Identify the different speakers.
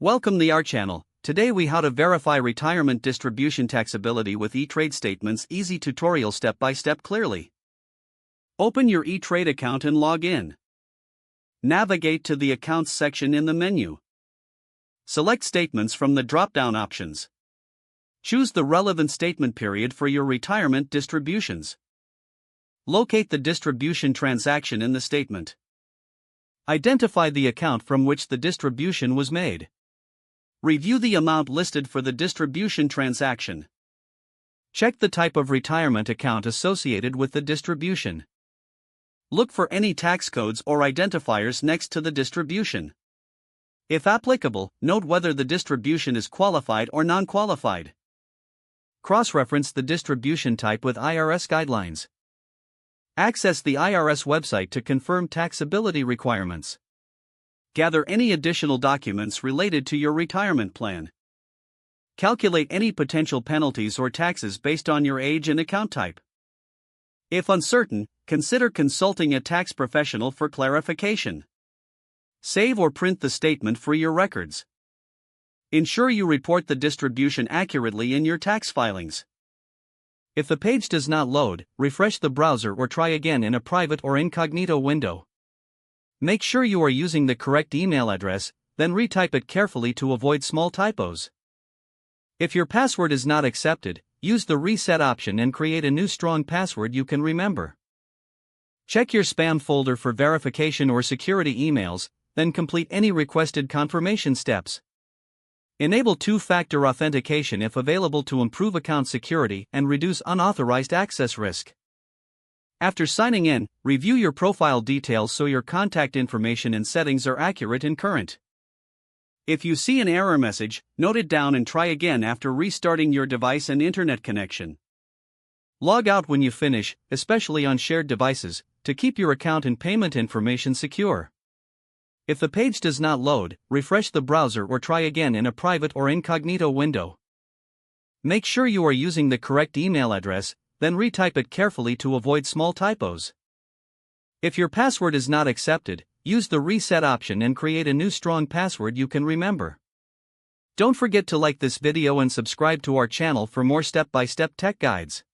Speaker 1: Welcome to our channel. Today we how to verify retirement distribution taxability with E-Trade statements. Easy tutorial step by step clearly. Open your E-Trade account and log in. Navigate to the Accounts section in the menu. Select Statements from the drop-down options. Choose the relevant statement period for your retirement distributions. Locate the distribution transaction in the statement. Identify the account from which the distribution was made. Review the amount listed for the distribution transaction. Check the type of retirement account associated with the distribution. Look for any tax codes or identifiers next to the distribution. If applicable, note whether the distribution is qualified or non-qualified. Cross-reference the distribution type with IRS guidelines. Access the IRS website to confirm taxability requirements. Gather any additional documents related to your retirement plan. Calculate any potential penalties or taxes based on your age and account type. If uncertain, consider consulting a tax professional for clarification. Save or print the statement for your records. Ensure you report the distribution accurately in your tax filings. If the page does not load, refresh the browser or try again in a private or incognito window. Make sure you are using the correct email address, then retype it carefully to avoid small typos. If your password is not accepted, use the reset option and create a new strong password you can remember. Check your spam folder for verification or security emails, then complete any requested confirmation steps. Enable two-factor authentication if available to improve account security and reduce unauthorized access risk. After signing in, review your profile details so your contact information and settings are accurate and current. If you see an error message, note it down and try again after restarting your device and internet connection. Log out when you finish, especially on shared devices, to keep your account and payment information secure. If the page does not load, refresh the browser or try again in a private or incognito window. Make sure you are using the correct email address, then retype it carefully to avoid small typos. If your password is not accepted, use the reset option and create a new strong password you can remember. Don't forget to like this video and subscribe to our channel for more step-by-step tech guides.